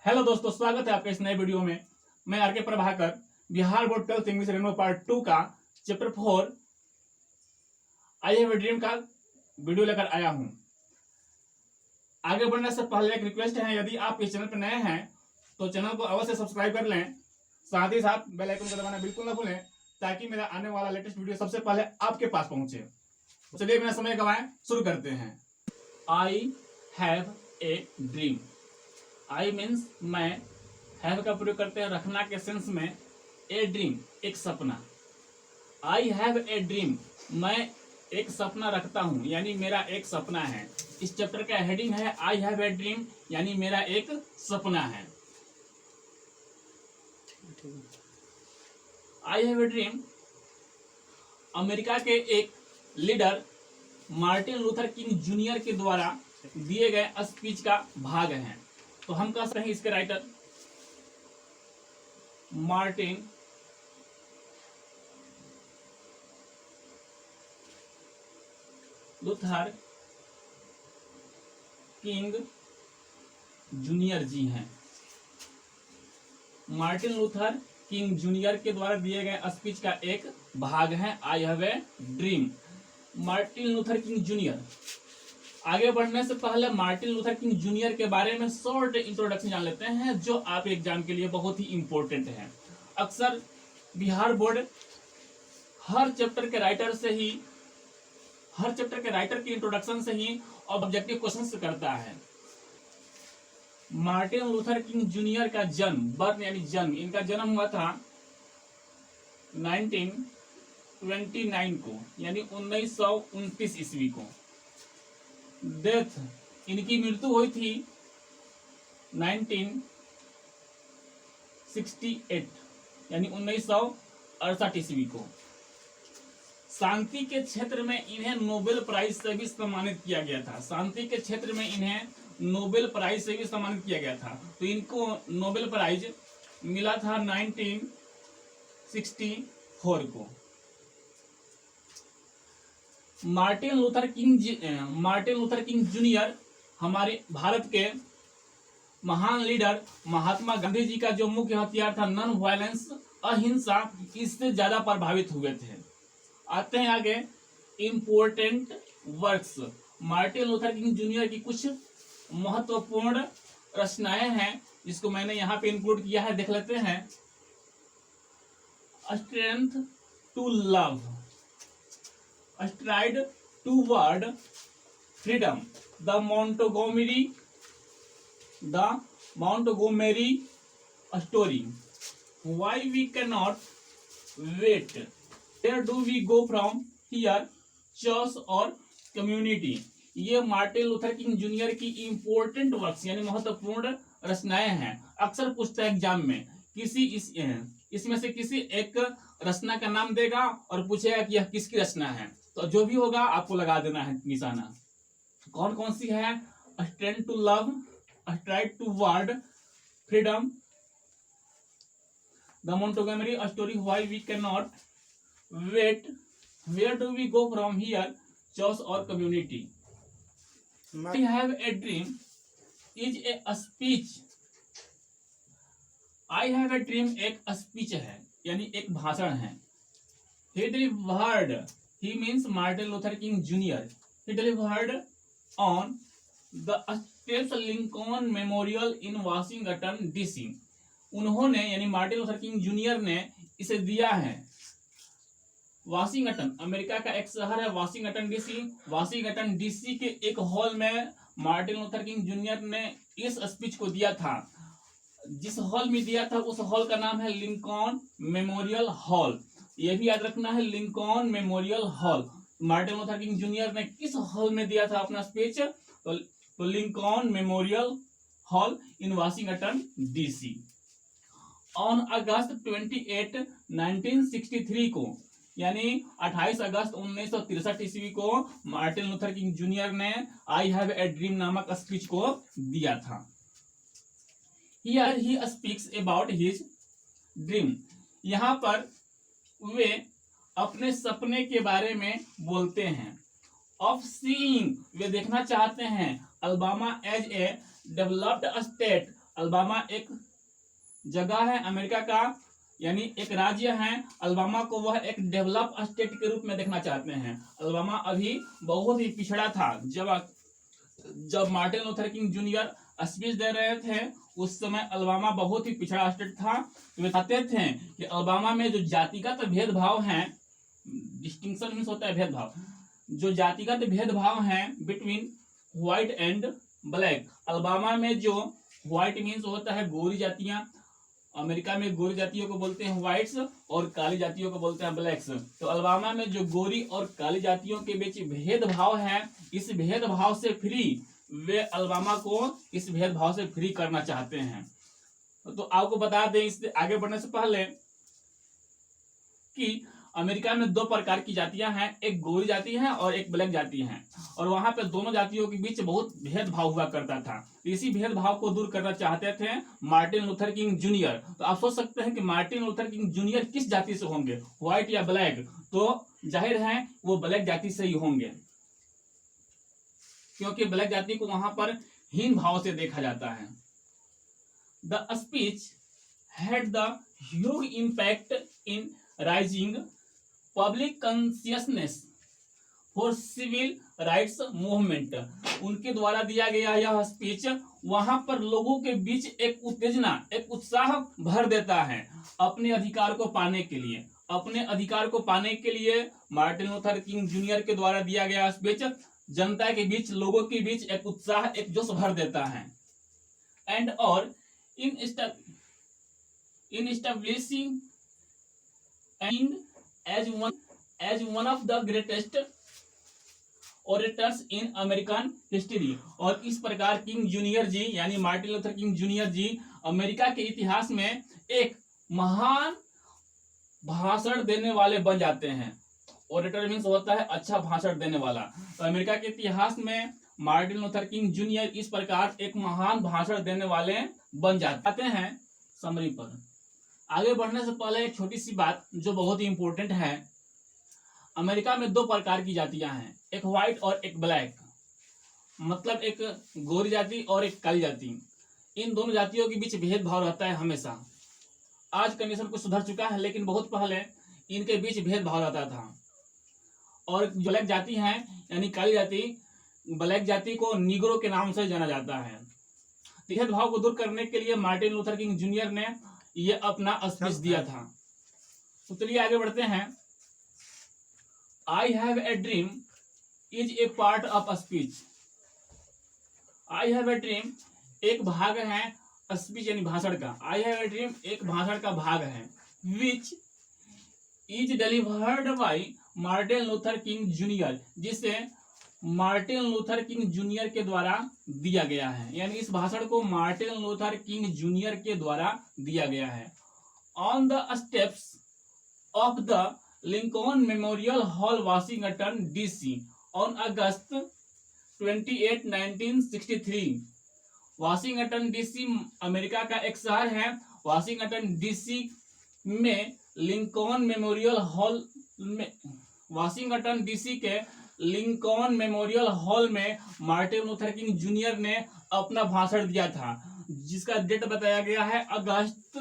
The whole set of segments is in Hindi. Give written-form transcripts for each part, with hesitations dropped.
हेलो दोस्तों, स्वागत है आपके इस नए वीडियो में। मैं आर के Prabhakar Bihar board 12th English rainbow part 2 का chapter 4 I have a dream का वीडियो लेकर आया हूं। आगे बढ़ने से पहले एक रिक्वेस्ट है, यदि आप इस चैनल पर नए हैं तो चैनल को अवश्य सब्सक्राइब कर लें, साथ ही साथ बेल आइकन को दबाना बिल्कुल न भूलें ताकि मेरा आने वाला लेटेस्ट वीडियो सबसे पहले आपके पास पहुंचे। चलिए बिना समय गवाए शुरू करते हैं। आई have a dream. I means मैं, हैव का प्रयोग करते हैं रखना के सेंस में, ए ड्रीम एक सपना। आई हैव ए ड्रीम, मैं एक सपना रखता हूं, यानी मेरा एक सपना है। इस चैप्टर का हेडिंग है आई हैव ए ड्रीम, यानी मेरा एक सपना है। आई हैव ए ड्रीम अमेरिका के एक leader Martin Luther King junior के द्वारा दिए गए स्पीच का भाग है। तो हम कह सकते हैं इसके writer Martin Luther King Junior ji हैं। मार्टिन लूथर किंग जूनियर के द्वारा दिए गए स्पीच का एक भाग है आई have a dream. Martin Luther King junior. आगे बढ़ने से पहले मार्टिन लूथर किंग जूनियर के बारे में शॉर्ट इंट्रोडक्शन जान लेते हैं, जो आप एग्जाम के लिए बहुत ही इंपॉर्टेंट है। अक्सर बिहार बोर्ड हर चैप्टर के राइटर की इंट्रोडक्शन से ही ऑब्जेक्टिव क्वेश्चंस करता है। मार्टिन लूथर किंग जूनियर का जन्म, बर्थ यानी जन्म, इनका जन्म हुआ था 1929 को, यानी 1929 ईस्वी को। डेथ, इनकी मृत्यु हुई थी 1968, यानी 1968 ईस्वी को। शांति के क्षेत्र में इन्हें नोबेल प्राइज से भी सम्मानित किया गया था। शांति के क्षेत्र में इन्हें नोबेल प्राइज से भी सम्मानित किया गया था। तो इनको नोबेल प्राइज मिला था 1964 को। मार्टिन लूथर किंग जूनियर हमारे भारत के महान लीडर महात्मा गांधी जी का जो मुख्य हथियार था नॉन वायलेंस, अहिंसा, इससे ज्यादा प्रभावित हुए थे। आते हैं आगे important works. Martin Luther King junior की कुछ महत्वपूर्ण रचनाएं हैं जिसको मैंने यहाँ पे इंक्लूड किया है, देख लेते हैं। Strength to love, stride toward freedom, the Montgomery story, why we can not wait, where do we go from here, choice और कम्युनिटी। ये मार्टिन लूथर किंग जूनियर की इंपॉर्टेंट वर्क्स यानी महत्वपूर्ण रचनाएं हैं। अक्सर पूछता है एग्जाम में इसमें से किसी एक रचना का नाम देगा और पूछेगा कि यह किसकी रचना है। तो जो भी होगा आपको लगा देना है निशाना। कौन कौन सी है? Strength to love, stride toward freedom, the Montgomery story, why we can not wait, where do we go from here, choice और community. I have a dream is a speech. I have a dream एक स्पीच है, यानी एक भाषण है। He delivered, he means Martin Luther King Jr. He delivered on the Steps Lincoln Memorial in Washington DC. उन्होंने यानी मार्टिन लूथर किंग जूनियर ने इसे दिया है वाशिंगटन, अमेरिका का एक शहर है वाशिंगटन डीसी। वाशिंगटन डीसी के एक हॉल में मार्टिन लूथर किंग जूनियर ने इस स्पीच को दिया था। जिस हॉल में दिया था उस हॉल का नाम है लिंकन मेमोरियल हॉल। यह भी याद रखना है, Lincoln memorial hall. Martin Luther King junior ने किस हॉल में दिया था अपना स्पीच? तो Lincoln memorial hall in Washington DC. On August 28, 1963 को, यानी 28 अगस्त 1963 ईस्वी को मार्टिन लूथर किंग जूनियर ने आई हैव ए ड्रीम नामक स्पीच को दिया था। Here he speaks about his dream. यहाँ पर वे अपने सपने के बारे में बोलते हैं। ऑफ सीइंग, वे देखना चाहते हैं Alabama as a developed state, Alabama एक जगह है अमेरिका का, यानी एक राज्य है। अलबामा को वह एक डेवलप स्टेट के रूप में देखना चाहते हैं। अलबामा अभी बहुत ही पिछड़ा था। जब Martin Luther King Junior speech दे रहे थे उस समय अलबामा बहुत ही पिछड़ा स्टेट था। वे चाहते थे कि अलबामा में जो जातिगत भेदभाव है, डिस्टिंक्शन मीन्स होता है भेदभाव, जो जातिगत भेदभाव है between white and black, Alabama में जो व्हाइट मीन्स होता है गोरी जातियां, अमेरिका में गोरी जातियों को बोलते हैं व्हाइट्स और काली जातियों को बोलते हैं ब्लैक्स। तो अलबामा में जो गोरी और काली जातियों के बीच भेदभाव है, इस भेदभाव से फ्री, वे अलबामा को इस भेदभाव से फ्री करना चाहते हैं। तो आपको बता दें इससे आगे बढ़ने से पहले कि अमेरिका में दो प्रकार की जातियां हैं, एक गोरी जाति है और एक ब्लैक जाति है, और वहां पे दोनों जातियों के बीच बहुत भेदभाव हुआ करता था। इसी भेदभाव को दूर करना चाहते थे मार्टिन लूथर किंग जूनियर। तो आप सोच सकते हैं कि मार्टिन लूथर किंग जूनियर किस जाति से होंगे, व्हाइट या ब्लैक? तो जाहिर है वो ब्लैक जाति से ही होंगे, क्योंकि ब्लैक जाति को वहां पर हीन भाव से देखा जाता है। The speech had the huge impact in rising public consciousness for civil rights movement. उनके द्वारा दिया गया यह स्पीच वहां पर लोगों के बीच एक उत्तेजना, एक उत्साह भर देता है अपने अधिकार को पाने के लिए। अपने अधिकार को पाने के लिए मार्टिन लूथर किंग जूनियर के द्वारा दिया गया स्पीच जनता के बीच, लोगों के बीच एक उत्साह, एक जोश भर देता है। एंड और in establishing and as one of the greatest orators in American history। और इस प्रकार किंग जूनियर जी यानी मार्टिन लूथर किंग जूनियर जी अमेरिका के इतिहास में एक महान भाषण देने वाले बन जाते हैं। ओरेटर मीन्स होता है अच्छा भाषण देने वाला। तो अमेरिका के इतिहास में मार्टिन लूथर किंग जूनियर इस प्रकार एक महान भाषण देने वाले बन जाते हैं। समरी पर आगे बढ़ने से पहले एक छोटी सी बात जो बहुत ही इंपॉर्टेंट है। अमेरिका में दो प्रकार की जातियां हैं, एक व्हाइट और एक ब्लैक, मतलब एक गोरी जाति और एक काली जाति। इन दोनों जातियों के बीच भेदभाव रहता है हमेशा। आज कंडीशन कुछ सुधर चुका है, लेकिन बहुत पहले इनके बीच भेदभाव रहता था। और जो ब्लैक जाति है यानी काली जाति, ब्लैक जाति को निग्रो के नाम से जाना जाता है। भेदभाव को दूर करने के लिए मार्टिन लूथर किंग जूनियर ने ये अपना स्पीच दिया था। तो चलिए आगे बढ़ते हैं। आई have a dream is A part of speech. I have a dream एक भाग है स्पीच यानी भाषण का। आई हैव ए ड्रीम एक भाषण का भाग है, which is delivered by Martin Luther King junior, जिसे मार्टिन लूथर किंग जूनियर के द्वारा दिया गया है। यानी इस भाषण को मार्टिन लूथर किंग जूनियर के द्वारा दिया गया है। On the steps of the Lincoln memorial hall Washington DC on August 28, 1963। Washington DC America का एक शहर है। वाशिंगटन डीसी में लिंकन मेमोरियल हॉल में, वाशिंगटन डीसी के लिंकन मेमोरियल हॉल में मार्टिन लूथर किंग जूनियर ने अपना भाषण दिया था, जिसका डेट बताया गया है अगस्त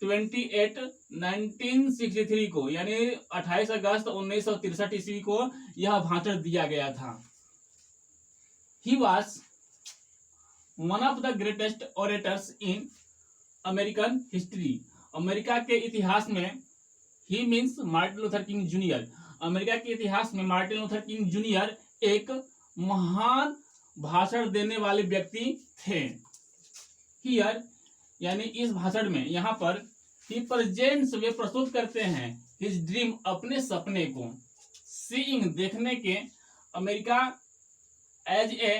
28, 1963 को, यानी 28 अगस्त 1963 ईस्वी को यह भाषण दिया गया था। He was one of the greatest orators in American history. America के इतिहास में he means Martin Luther King Junior. America के इतिहास में मार्टिन लूथर किंग जूनियर एक महान भाषण देने वाले व्यक्ति थे। हियर यानी इस भाषण में, यहाँ पर ही प्रेजेंट्स वे प्रस्तुत करते हैं हिज ड्रीम अपने सपने को, सीइंग देखने के, America as a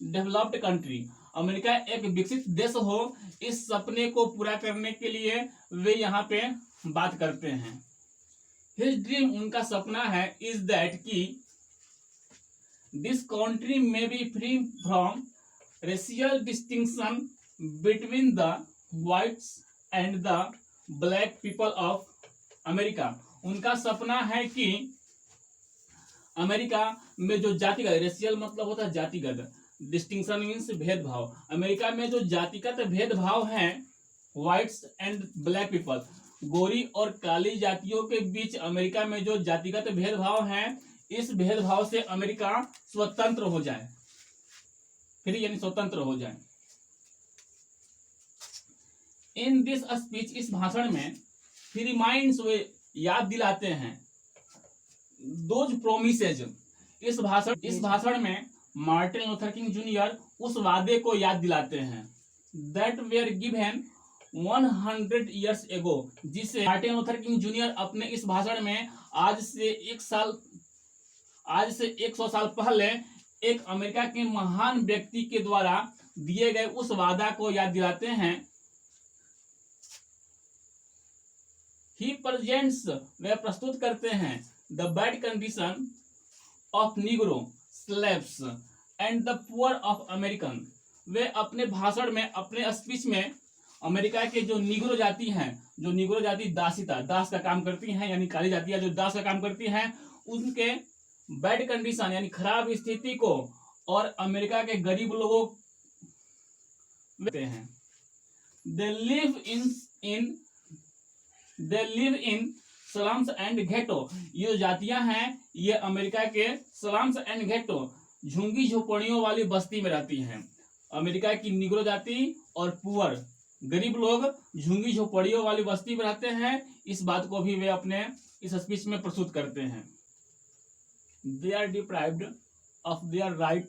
developed country America एक विकसित देश हो, इस सपने को पूरा करने के लिए वे यहाँ पे बात करते हैं। हिज ड्रीम उनका सपना है इज दैट कि दिस कंट्री में B free from racial distinction between the whites and the black people of America. उनका सपना है कि अमेरिका में जो जातिगत, रेशियल मतलब होता है जातिगत, डिस्टिंक्शन मीन्स भेदभाव। अमेरिका में जो जातिगत भेदभाव है, व्हाइट्स एंड ब्लैक पीपल, गोरी और काली जातियों के बीच अमेरिका में जो जातिगत भेदभाव है, इस भेदभाव से अमेरिका स्वतंत्र हो जाए, फिर यानी स्वतंत्र हो जाए। इन दिस स्पीच, इस भाषण में, ही रिमाइंड्स, वे याद दिलाते हैं, दोज प्रोमिसेज, इस भाषण में मार्टिन लूथर किंग जूनियर उस वादे को याद दिलाते हैं, that were given 100 years ago, जिसे मार्टिन लूथर किंग जूनियर अपने इस भाषण में आज से 100 साल पहले एक अमेरिका के महान व्यक्ति के द्वारा दिए गए उस वादा को याद दिलाते हैं। ही प्रेजेंट्स, वे प्रस्तुत करते हैं, the bad condition of negro slaves and the poor of American, वे अपने भाषण में, अपने स्पीच में अमेरिका के जो निग्रो जाति हैं, जो निग्रो जाति दास का काम करती हैं, यानी काली जातियां जो दास का काम करती हैं, उनके बैड कंडीशन यानी खराब स्थिति को और अमेरिका के गरीब लोगों हैं। They live in slums and ghetto, ये जातियां हैं, ये अमेरिका के स्लम्स एंड घेटो, झुंगी झोपड़ियों वाली बस्ती में रहती हैं। अमेरिका की निग्रो जाति और पुअर, गरीब लोग झुंगी झोपड़ियों वाली बस्ती में रहते हैं। इस बात को भी वे अपने इस स्पीच में प्रस्तुत करते हैं। They are deprived of their right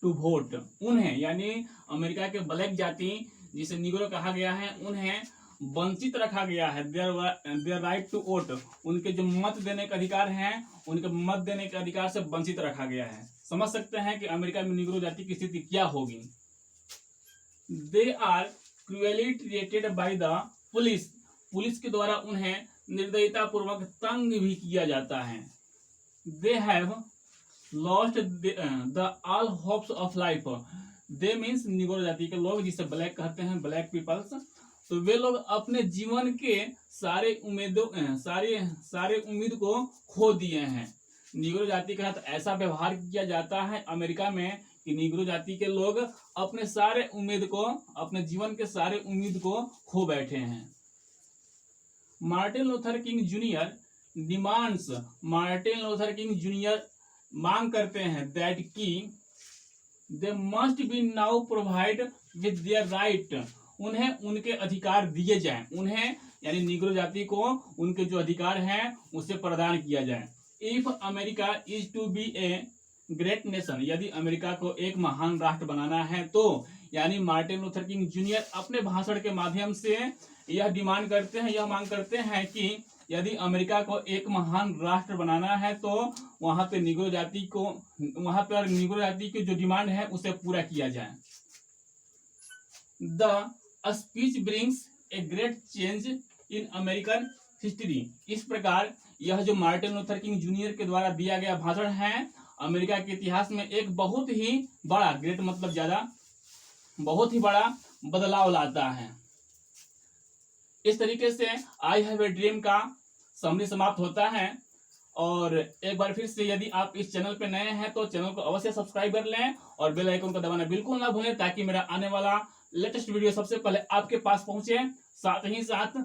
to vote, उन्हें यानी अमेरिका के ब्लैक जाति जिसे निग्रो कहा गया है, उन्हें वंचित रखा गया है। देयर राइट टू वोट, उनके जो मत देने का अधिकार है, उनके मत देने के अधिकार से वंचित रखा गया है। समझ सकते हैं कि अमेरिका में निग्रो जाति की स्थिति क्या होगी। They are cruelly treated by the police, police के द्वारा उन्हें निर्दयता पूर्वक तंग भी किया जाता है। They have lost the all hopes of life, they means Negro जाति के लोग, जिसे ब्लैक कहते हैं, ब्लैक पीपल्स, तो वे लोग अपने जीवन के सारे उम्मीद को खो दिए हैं। निग्रो जाति के साथ ऐसा व्यवहार किया जाता है अमेरिका में कि निग्रो जाति के लोग अपने सारे उम्मीद को, अपने जीवन के सारे उम्मीद को खो बैठे हैं। Martin Luther King junior demands, Martin Luther King junior मांग करते हैं, दैट की they must be now provide with their right, उन्हें उनके अधिकार दिए जाएं, उन्हें यानी निग्रो जाति को उनके जो अधिकार हैं उसे प्रदान किया जाए। If America is to be a great nation, यदि अमेरिका को एक महान राष्ट्र बनाना है तो, यानी मार्टिन लूथर किंग जूनियर अपने भाषण के माध्यम से यह डिमांड करते हैं, यह मांग करते हैं कि यदि अमेरिका को एक महान राष्ट्र बनाना है तो वहां पे निग्रो जाति की जो डिमांड है उसे पूरा किया जाए। The speech brings a great change in American history, इस प्रकार यह जो मार्टिन लूथर किंग जूनियर के द्वारा दिया गया भाषण है, अमेरिका के इतिहास में एक बहुत ही बड़ा, ग्रेट मतलब ज्यादा, बहुत ही बड़ा बदलाव लाता है। इस तरीके से आई हैव ए ड्रीम का समरी समाप्त होता है। और एक बार फिर से यदि आप इस चैनल पे नए हैं तो चैनल को अवश्य सब्सक्राइब कर लें और बेल आइकन को दबाना बिल्कुल ना भूलें, ताकि मेरा आने वाला लेटेस्ट वीडियो सबसे पहले आपके पास पहुंचे। साथ ही साथ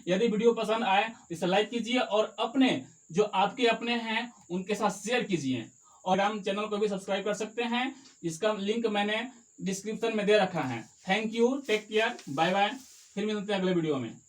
यदि वीडियो पसंद आए इसे लाइक कीजिए और अपने जो आपके अपने हैं उनके साथ शेयर कीजिए। और हम चैनल को भी सब्सक्राइब कर सकते हैं, इसका लिंक मैंने डिस्क्रिप्शन में दे रखा है। Thank you, take care, bye bye, फिर मिलते हैं अगले वीडियो में।